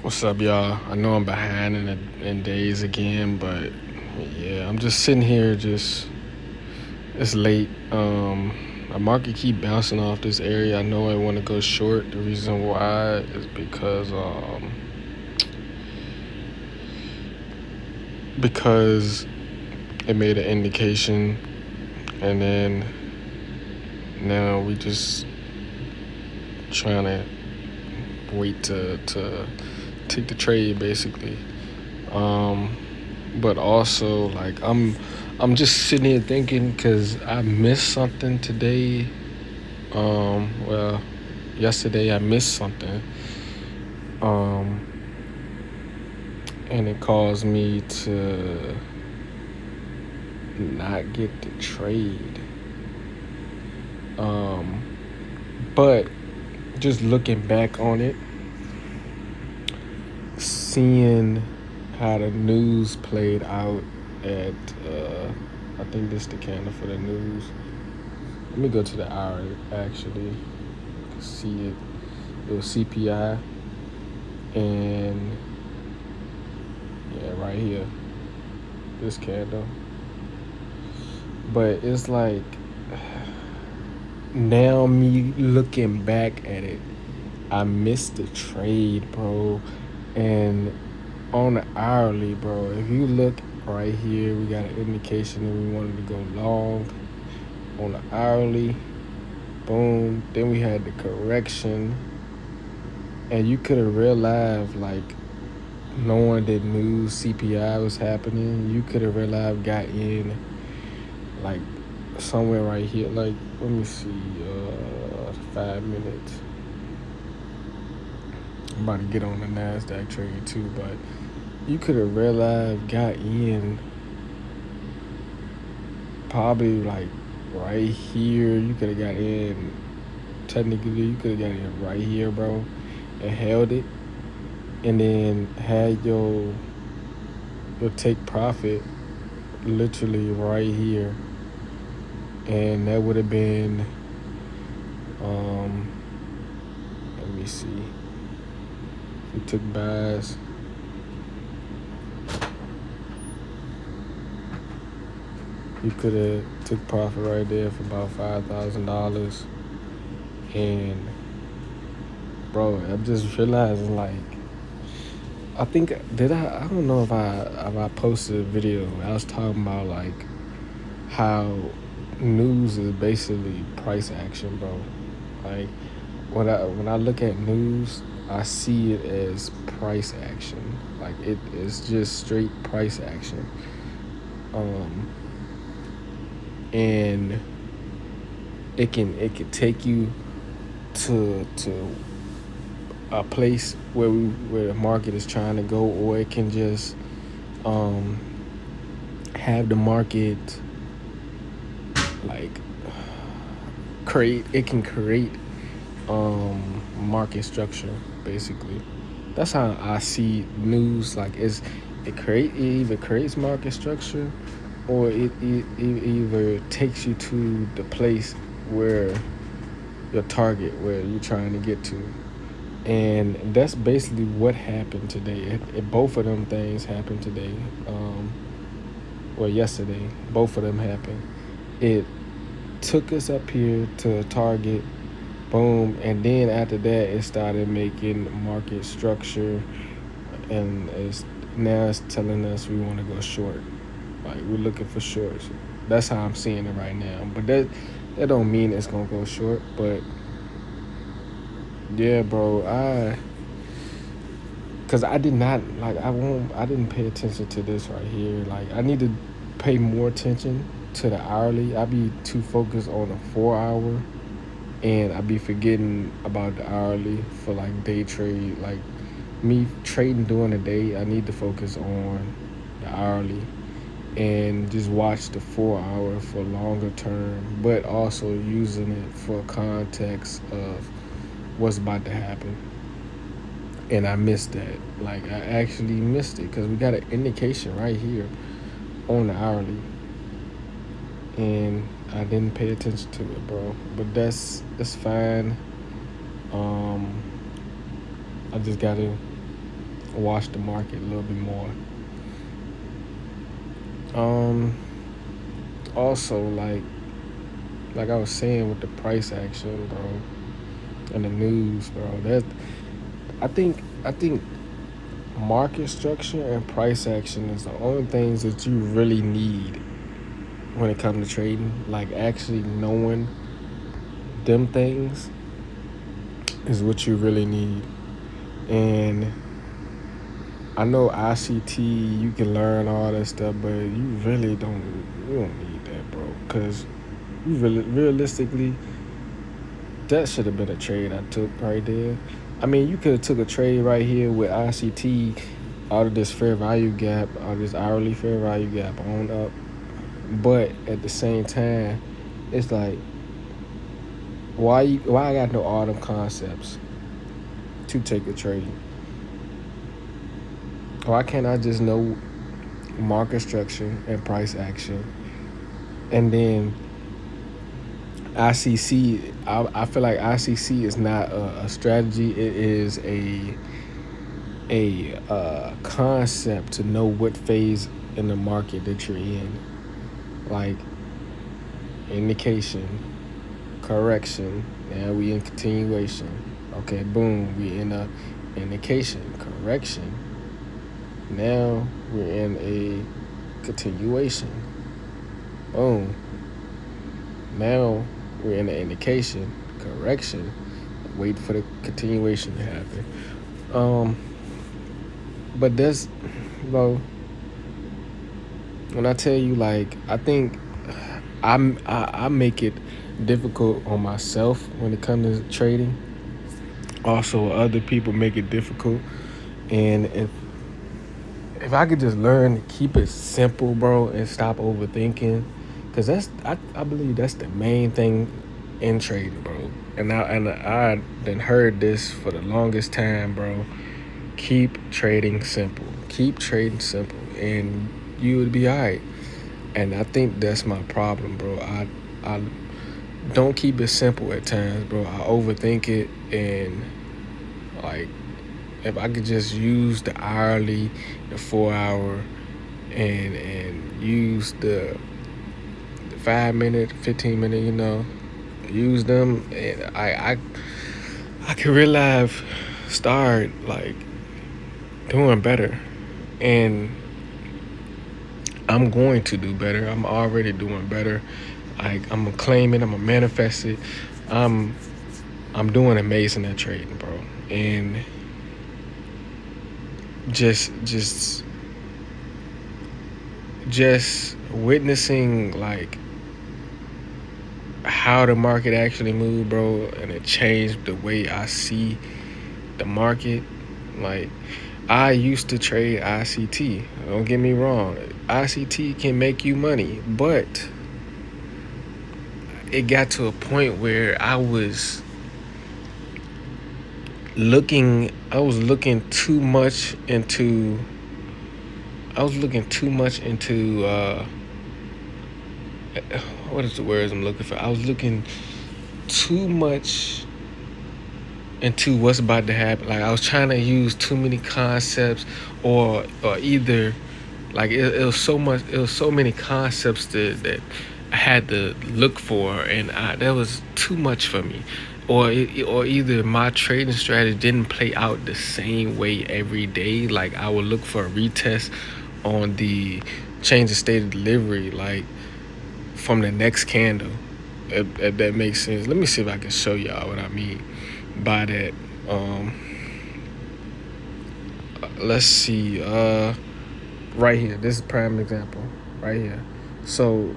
What's up, y'all? I know I'm behind in days again, but yeah, I'm just sitting here. Just it's late. My market keep bouncing off this area. I know I want to go short. The reason why is because it made an indication, and then now we just trying to wait to take the trade basically. Um, but also like I'm just sitting here thinking because I missed something today. Well, yesterday I missed something. Um, and it caused me to not get the trade. Um, but just looking back on it, seeing how the news played out at I think this the candle for the news. Let me go to the hour actually. You can see it. It was CPI and yeah, right here. This candle. But it's like now me looking back at it, I missed the trade, bro. And on the hourly, bro, if you look right here, we got an indication that we wanted to go long on the hourly. Boom. Then we had the correction. And you could have realized, like, knowing that news CPI was happening, you could have realized got in, like, somewhere right here. Like, let me see, 5 minutes. I'm about to get on the NASDAQ trade too, but you could have realized got in probably like right here. You could have got in, technically, you could have got in right here, bro, and held it, and then had your take profit literally right here, and that would have been, um, let me see, we took buys. You could have took profit right there for about $5,000, and bro, I'm just realizing like I think I don't know if I posted a video. I was talking about like how news is basically price action, bro. Like when I look at news, I see it as price action. Like it is just straight price action. Um, and it can take you to a place where the market is trying to go, or it can just um, have the market like create market structure basically. That's how I see news. Like it either creates market structure, or it either takes you to the place where your target, where you're trying to get to. And that's basically what happened today. Both of them things happened today. Well, yesterday, both of them happened. It took us up here to target, boom, and then after that, it started making market structure, and now it's telling us we want to go short. Like we're looking for shorts. That's how I'm seeing it right now. But that don't mean it's gonna go short. But yeah, bro, cause I did not like I didn't pay attention to this right here. Like I need to pay more attention to the hourly. I be too focused on a 4 hour, and I be forgetting about the hourly for like day trade. Like me trading during the day, I need to focus on the hourly and just watch the 4 hour for longer term, but also using it for context of what's about to happen. And I missed that. Like I actually missed it because we got an indication right here on the hourly, and I didn't pay attention to it, bro. But that's fine. Um, I just gotta watch the market a little bit more. Um, Also, like I was saying with the price action, bro, and the news, bro. I think market structure and price action is the only things that you really need when it comes to trading. Like actually knowing them things is what you really need. And I know ICT, you can learn all that stuff, but you don't need that, bro. Cause you really, realistically, that should have been a trade I took right there. I mean, you could have took a trade right here with ICT out of this fair value gap, out of this hourly fair value gap on up. But at the same time, it's like why I got no all them concepts to take a trade? Why can't I just know market structure and price action, and then ICC? I feel like ICC is not a strategy. It is a concept to know what phase in the market that you're in, like indication, correction. Now we in continuation. Okay, boom. We in a indication, correction. Now we're in a continuation. Boom. Now we're in an indication, correction. Wait for the continuation to happen. Um, but that's, well, when I tell you, like, I think I make it difficult on myself when it comes to trading. Also, other people make it difficult, and if I could just learn to keep it simple, bro, and stop overthinking, because I believe that's the main thing in trading, bro. And I done heard this for the longest time, bro. Keep trading simple. Keep trading simple, and you would be alright. And I think that's my problem, bro. I don't keep it simple at times, bro. I overthink it, and like if I could just use the hourly, the 4 hour, and use the 5 minute, 15 minute, use them, and I can real life start like doing better, and I'm going to do better. I'm already doing better. Like I'm gonna claim it. I'm gonna manifest it. I'm I'm doing amazing at trading, bro, and just just witnessing like how the market actually moved, bro, and it changed the way I see the market. Like I used to trade ICT. Don't get me wrong. ICT can make you money, but it got to a point where I was looking too much into what is the words I'm looking for? I was looking too much into what's about to happen. Like I was trying to use too many concepts, or either like it was so much. It was so many concepts that I had to look for, and that was too much for me. Or either my trading strategy didn't play out the same way every day. Like I would look for a retest on the change of state of delivery, like from the next candle. If that makes sense. Let me see if I can show y'all what I mean by that. Um, let's see. Right here. This is a prime example. Right here. So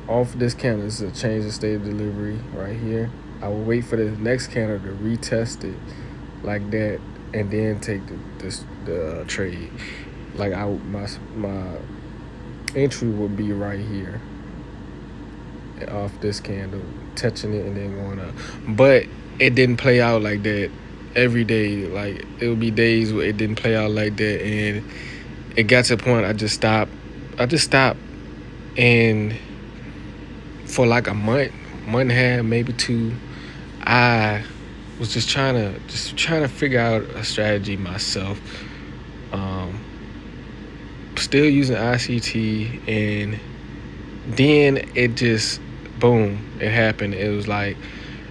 off this candle, this is a change of state of delivery right here. I will wait for the next candle to retest it like that, and then take the trade. Like my entry would be right here off this candle, touching it and then going up. But it didn't play out like that every day. Like it would be days where it didn't play out like that, and it got to the point I just stopped. And for like a month and a half, maybe two, I was just trying to figure out a strategy myself Um, Still using ICT, and then it just boom, it happened. It was like,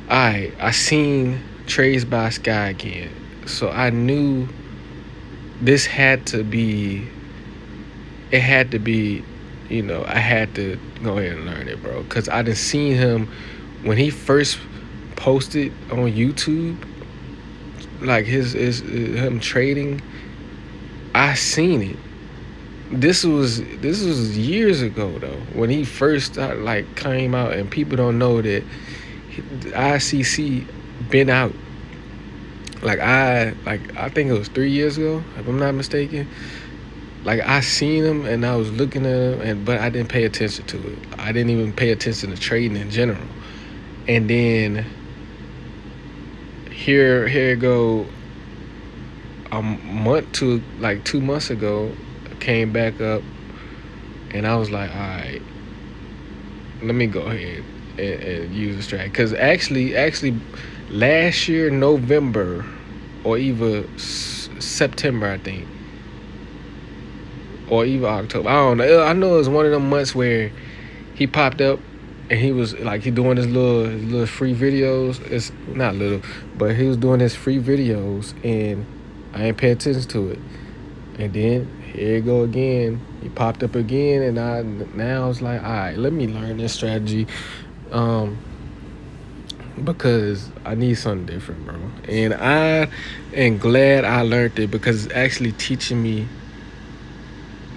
all right, I seen Trades by Sky again, so I knew this had to be. It had to be, I had to go ahead and learn it, bro, because I done seen him when he first posted on YouTube, like his him trading. I seen it. This was years ago though, when he first started, like, came out, and people don't know that ICC been out. I think it was 3 years ago, if I'm not mistaken. Like, I seen him and I was looking at him, but I didn't pay attention to it. I didn't even pay attention to trading in general. And then here it go, a month to like 2 months ago, came back up, and I was like, all right, let me go ahead and use the strat. Because actually, last year November, or even September, I think, or even October, I don't know. I know it was one of them months where he popped up, and he was like, he doing his little free videos. It's not little, but he was doing his free videos, and I ain't pay attention to it. And then here you go again. He popped up again, and now I was like, all right, let me learn this strategy, because I need something different, bro. And I am glad I learned it, because it's actually teaching me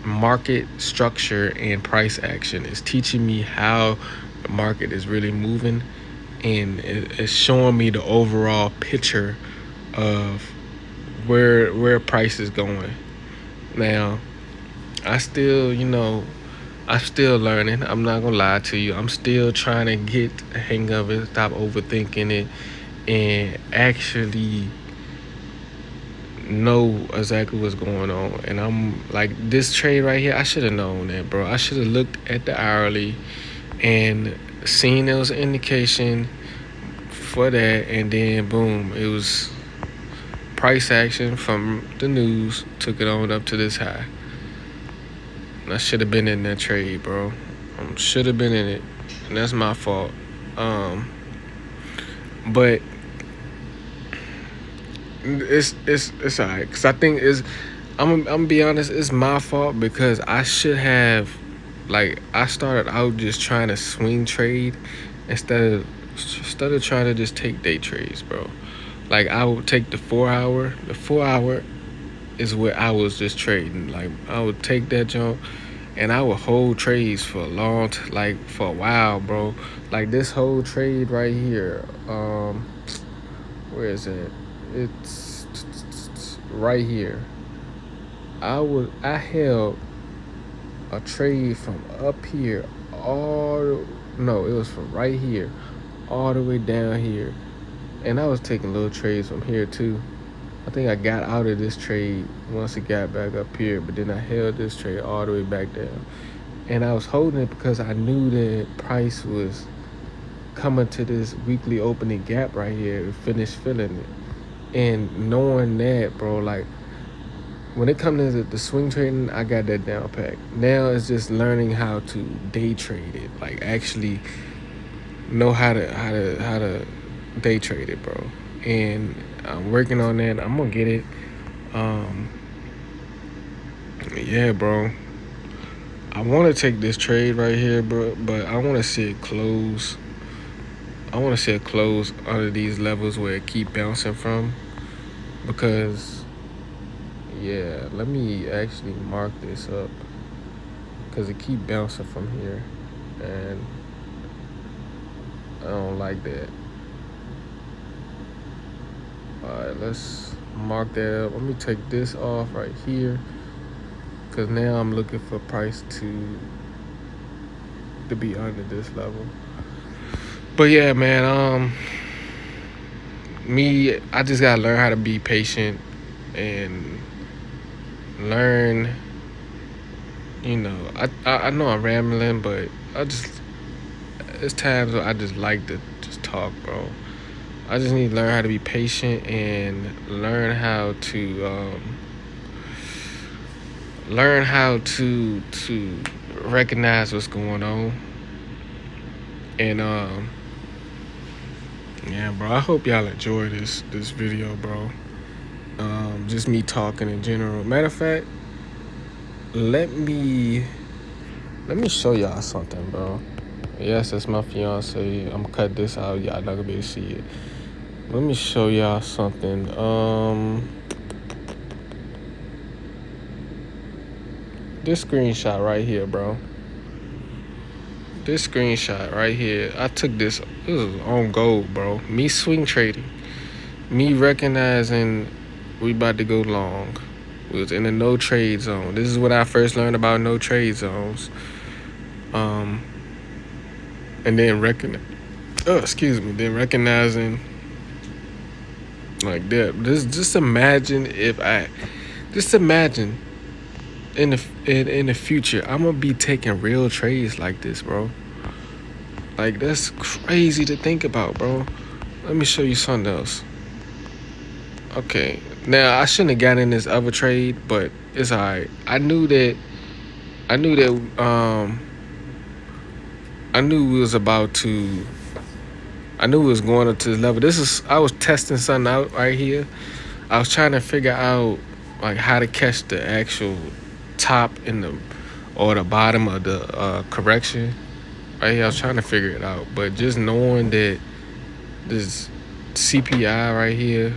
market structure and price action. It's teaching me how the market is really moving, and it's showing me the overall picture of where price is going. Now, I'm still learning. I'm not gonna lie to you. I'm still trying to get the hang of it, stop overthinking it, and actually know exactly what's going on. And I'm like, this trade right here, I should have known that, bro. I should have looked at the hourly and seen there was an indication for that, and then boom, it was price action from the news, took it on up to this high. I should have been in that trade, bro. Should have been in it, and that's my fault. But it's alright, cause I think I'm gonna be honest, it's my fault, because I should have, like, I started out just trying to swing trade instead of trying to just take day trades, bro. Like, I would take the 4 hour. The 4 hour is where I was just trading. Like, I would take that jump, and I would hold trades for for a while, bro. Like, this whole trade right here. Where is it? It's right here. I held a trade from up here no, it was from right here all the way down here, and I was taking little trades from here too. I think I got out of this trade once it got back up here, but then I held this trade all the way back down, and I was holding it because I knew that price was coming to this weekly opening gap right here, finish filling it. And knowing that, bro, like, when it comes to the swing trading, I got that down pat. Now it's just learning how to day trade it, like, actually know how to day trade it, bro. And I'm working on that. I'm gonna get it. Yeah, bro. I want to take this trade right here, bro, but I want to see it close. I want to see it close under these levels where it keep bouncing from, because, yeah, let me actually mark this up, because it keep bouncing from here, and I don't like that. Alright, let's mark that up. Let me take this off right here, because now I'm looking for price to be under this level. But yeah, man, I just gotta learn how to be patient and learn. I know I'm rambling, but it's times where I just like to just talk, bro. I just need to learn how to be patient and learn how to learn how to recognize what's going on. And yeah, bro, I hope y'all enjoy this video, bro. Just me talking in general. Matter of fact, let me show y'all something, bro. Yes, that's my fiance. I'm gonna cut this out. Y'all not gonna be able to see it. Let me show y'all something. This screenshot right here, bro. This screenshot right here. I took this. This is on gold, bro. Me swing trading. Me recognizing we about to go long. We was in a no trade zone. This is what I first learned about no trade zones. And then then recognizing like that. Just imagine in the future, I'm gonna be taking real trades like this, bro. Like, that's crazy to think about, bro. Let me show you something else. Okay, now I shouldn't have gotten in this other trade, but it's alright. I knew we was going up to this level. I was testing something out right here. I was trying to figure out like how to catch the actual top or the bottom of the correction. Right here, I was trying to figure it out, but just knowing that this CPI right here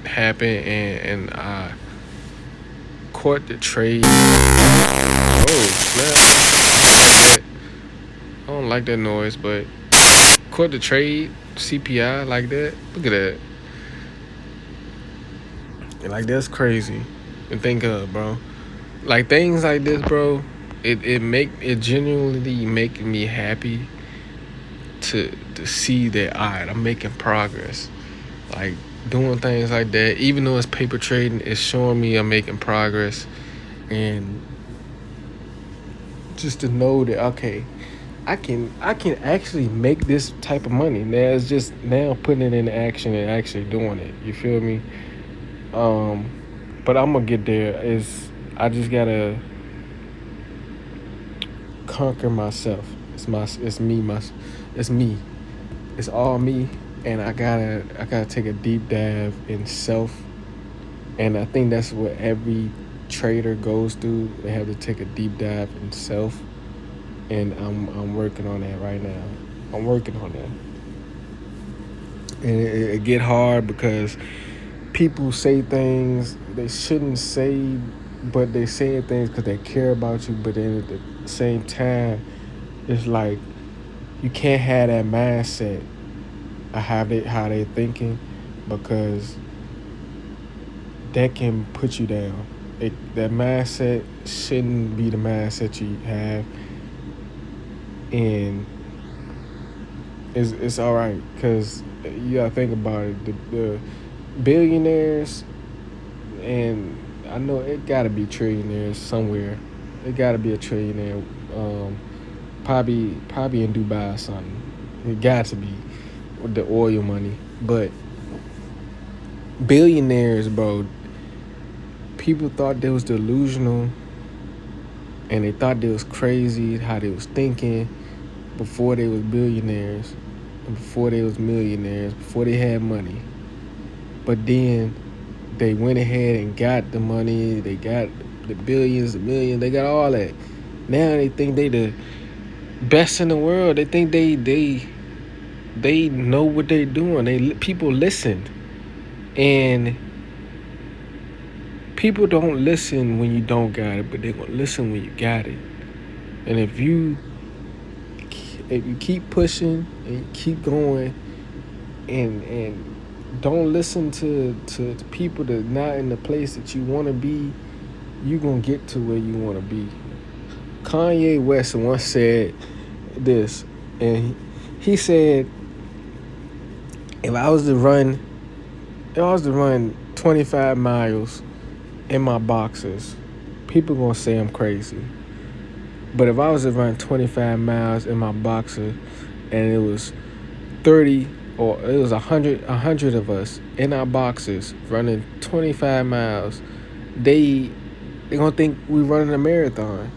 happened and I caught the trade. Oh snap! I don't like that noise, but caught the trade CPI like that. Look at that. Like, that's crazy to think of, bro. Like, things like this, bro. It genuinely making me happy to see that I'm making progress. Like, doing things like that, even though it's paper trading, it's showing me I'm making progress. And just to know that, okay, I can actually make this type of money. Now it's just putting it into action and actually doing it. You feel me? But I'm gonna get there. I just gotta conquer myself. It's me. It's all me, and I gotta take a deep dive in self. And I think that's what every trader goes through. They have to take a deep dive in self, and I'm working on that right now. I'm working on that, and it get hard because people say things they shouldn't say, but they say things because they care about you. But then at the same time, it's like you can't have that mindset of how they thinking, because that can put you down. That mindset shouldn't be the mindset you have, and it's all right, because you gotta think about it. The billionaires, and I know it gotta be trillionaires somewhere. It gotta be a trillionaire, probably in Dubai or something. It got to be with the oil money. But billionaires, bro, people thought they was delusional, and they thought they was crazy how they was thinking before they was billionaires, and before they was millionaires, before they had money. But then they went ahead and got the money. They got the billions, the millions. They got all that. Now they think they the best in the world. They think they know what they doing. People listen, and people don't listen when you don't got it, but they gonna listen when you got it. And if you keep pushing and you keep going, and don't listen to people that not in the place that you want to be, you gonna get to where you want to be. Kanye West once said this, and he said, if I was to run 25 miles in my boxers, people gonna say I'm crazy. But if I was to run 25 miles in my boxer, and it was 30 or it was 100 of us in our boxes running 25 miles, they They're gonna think we running a marathon.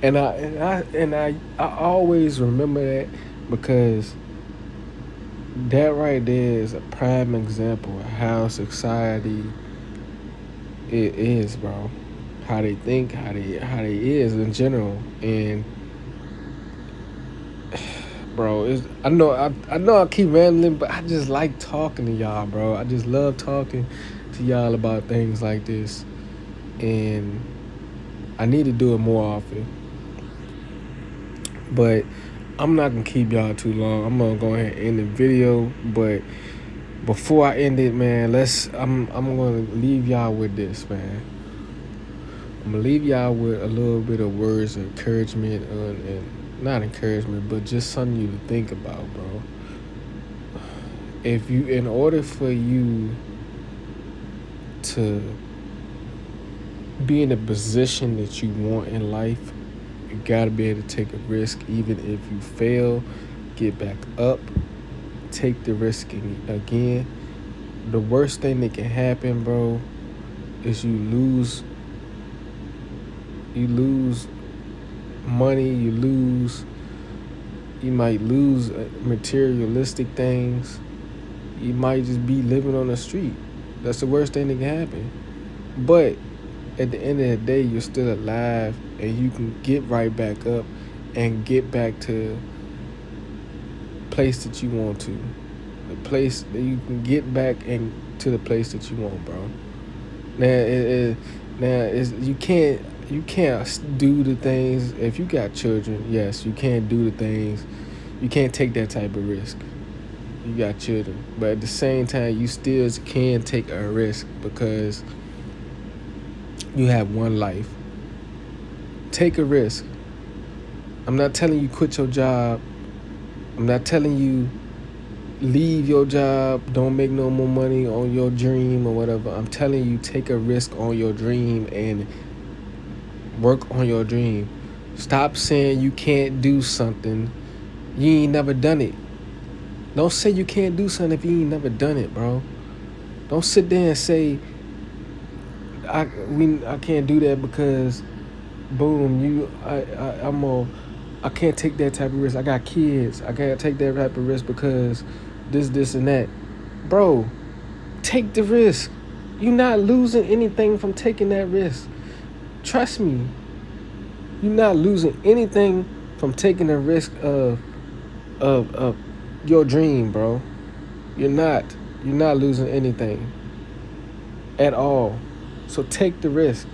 And I always remember that because that right there is a prime example of how society it is, bro. How they think, how they is in general. And bro, I know I keep rambling, but I just like talking to y'all, bro. I just love talking to y'all about things like this. And I need to do it more often. But I'm not gonna keep y'all too long. I'm gonna go ahead and end the video. But before I end it, man, I'm gonna leave y'all with this, man. I'm gonna leave y'all with a little bit of words of encouragement, and not encouragement, but just something you to think about, bro. In order for you to be in the position that you want in life, you gotta be able to take a risk, even if you fail, get back up, take the risk again. The worst thing that can happen, bro, is you lose money, you might lose materialistic things. You might just be living on the street. That's the worst thing that can happen. But at the end of the day, you're still alive and you can get right back up and get back to the place that you want to. The place that you can get back and to the place that you want, bro. You can't do the things if you got children. Yes, you can't do the things. You can't take that type of risk. You got children, but at the same time, you still can take a risk because you have one life. Take a risk. I'm not telling you quit your job. I'm not telling you leave your job, don't make no more money on your dream or whatever. I'm telling you take a risk on your dream and work on your dream. Stop saying you can't do something. You ain't never done it. Don't say you can't do something if you ain't never done it, bro. Don't sit there and say I can't do that because boom, I can't take that type of risk. I got kids. I can't take that type of risk because this and that. Bro, take the risk. You're not losing anything from taking that risk. Trust me. You're not losing anything from taking the risk of your dream, bro. You're not. You're not losing anything at all. So take the risk.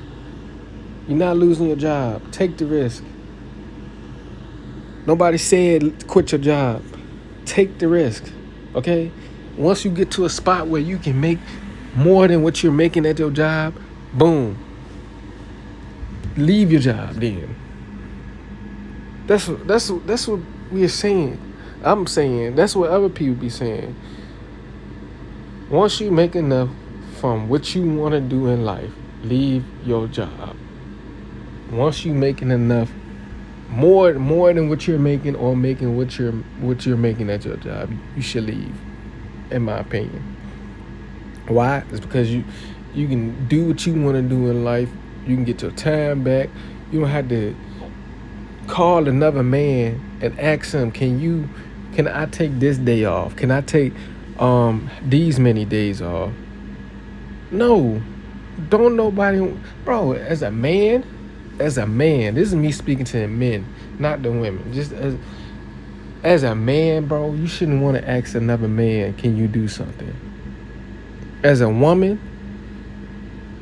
You're not losing your job. Take the risk. Nobody said quit your job. Take the risk. Okay? Once you get to a spot where you can make more than what you're making at your job, boom. Leave your job then. That's what we're saying. I'm saying that's what other people be saying. Once you make enough from what you want to do in life, leave your job. Once you making enough more than what you're making or making what you're making at your job, you should leave, in my opinion. Why? It's because you can do what you want to do in life. You can get your time back. You don't have to call another man and ask him, can I take this day off? Can I take these many days off? No. Don't nobody, bro, as a man, this is me speaking to the men, not the women. Just as a man, bro, you shouldn't want to ask another man, can you do something? As a woman,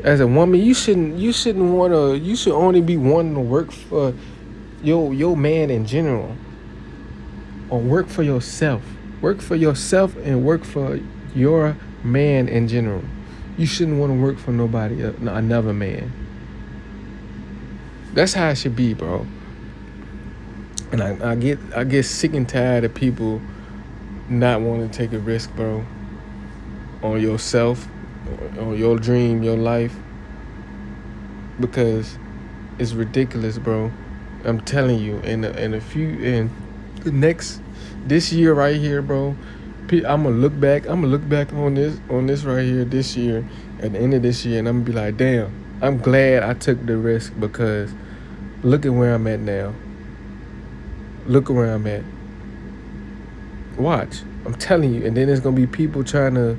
you shouldn't want to. You should only be wanting to work for your man in general, or work for yourself. Work for yourself and work for your man in general. You shouldn't want to work for nobody, another man. That's how it should be, bro. And I get sick and tired of people not wanting to take a risk, bro, on yourself, on your dream, your life, because it's ridiculous, bro. I'm telling you, in the next this year right here, bro, I'm gonna look back on this right here this year, at the end of this year, and I'm gonna be like, damn, I'm glad I took the risk because look at where I'm at now. Look where I'm at. Watch. I'm telling you. And then there's gonna be people trying to.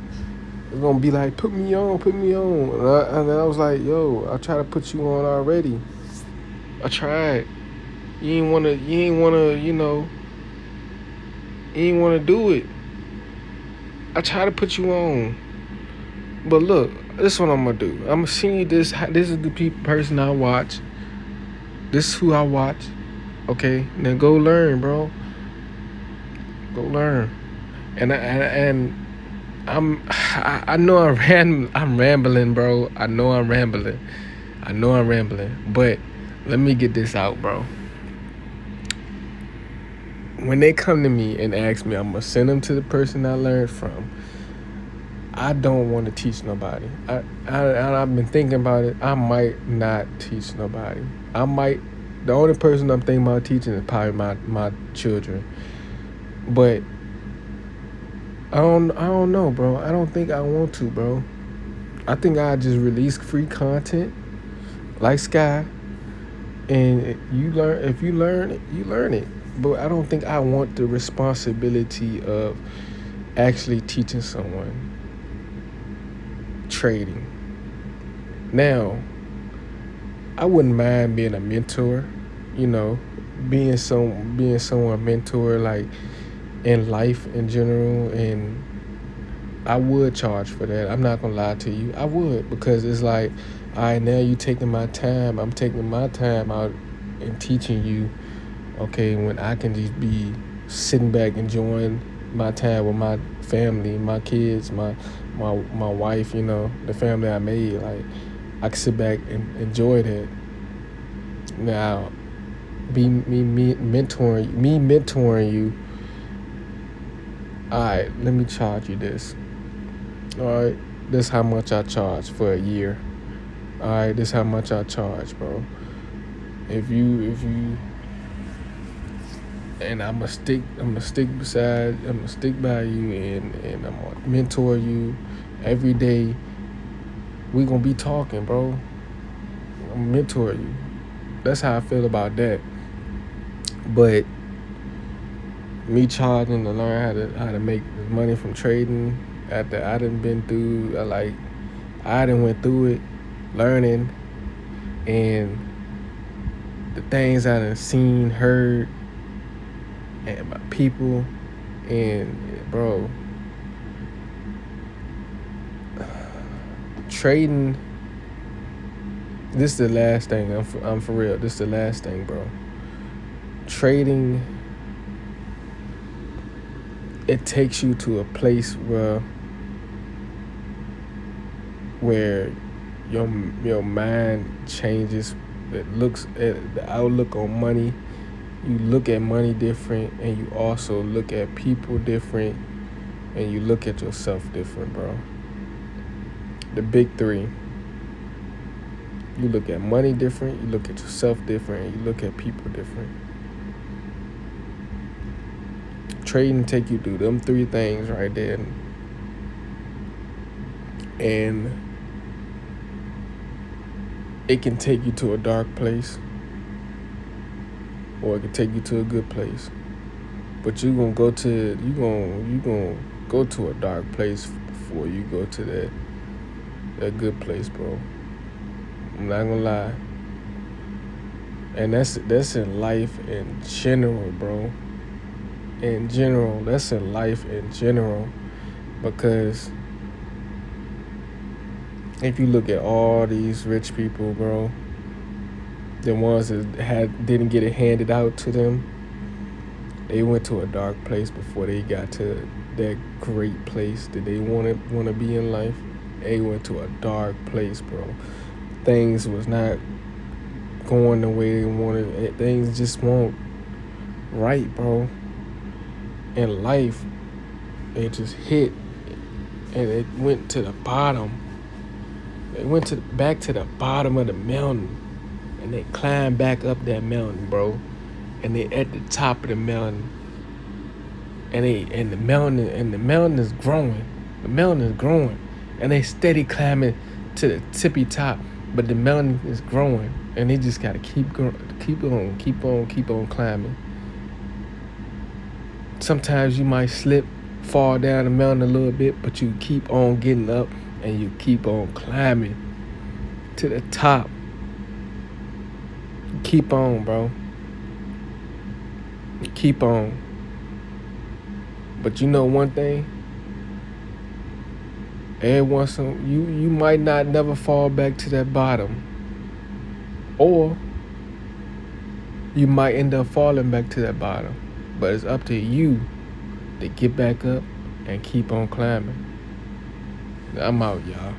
It's gonna be like, put me on, put me on. And I was like, yo, I try to put you on already. I tried. You ain't wanna, you ain't wanna do it. I try to put you on. But look, this is what I'm gonna do. I'm gonna send you this. This is the person I watch. This is who I watch. Okay, then go learn, bro. Go learn. And I know I'm rambling, bro. I know I'm rambling. But let me get this out, bro. When they come to me and ask me, I'm gonna send them to the person I learned from. I don't want to teach nobody. I've been thinking about it. I might not teach nobody. The only person I'm thinking about teaching is probably my children. But I don't know, bro. I don't think I want to, bro. I think I just release free content like Sky, and you learn. If you learn it, you learn it. But I don't think I want the responsibility of actually teaching someone trading. Now, I wouldn't mind being a mentor, being someone mentor like in life in general, and I would charge for that. I'm not gonna lie to you. I would, because it's like, all right, now you taking my time. I'm taking my time out and teaching you, okay, when I can just be sitting back enjoying my time with my family, my kids, my wife, the family I made. Like, I can sit back and enjoy that. Now, me mentoring you. All right, let me charge you this. All right, this how much I charge for a year. All right, this how much I charge, bro. If you, and I'm gonna stick by you, and I'm gonna mentor you every day. We gonna be talking, bro. I'm gonna mentor you. That's how I feel about that. But me charging to learn how to make money from trading, after I done been through, I done went through it, learning, and the things I done seen, heard, and my people, and bro, trading. This is the last thing. I'm for real. This is the last thing, bro. Trading, it takes you to a place where your mind changes. It looks at the outlook on money. You look at money different, and you also look at people different, and you look at yourself different, bro. The big three. You look at money different, you look at yourself different, and you look at people different. Trading take you through them three things right there. And it can take you to a dark place, or it can take you to a good place. But you gonna go to a dark place before you go to that good place, bro. I'm not gonna lie. And that's in life in general, bro. In general, that's in life in general. Because if you look at all these rich people, bro, the ones that didn't get it handed out to them, they went to a dark place before they got to that great place that they want to be in life. They went to a dark place, bro. Things was not going the way they wanted. Things just weren't right, bro. In life, it just hit, and it went to the bottom. They went back to the bottom of the mountain, and they climbed back up that mountain, bro. And they at the top of the mountain, and the mountain is growing. The mountain is growing, and they steady climbing to the tippy top. but the mountain is growing, and they just gotta keep on climbing. Sometimes you might slip, fall down the mountain a little bit, but you keep on getting up and you keep on climbing to the top. Keep on, bro. Keep on. But you know one thing? Every once in you might not never fall back to that bottom. Or you might end up falling back to that bottom. But it's up to you to get back up and keep on climbing. I'm out, y'all.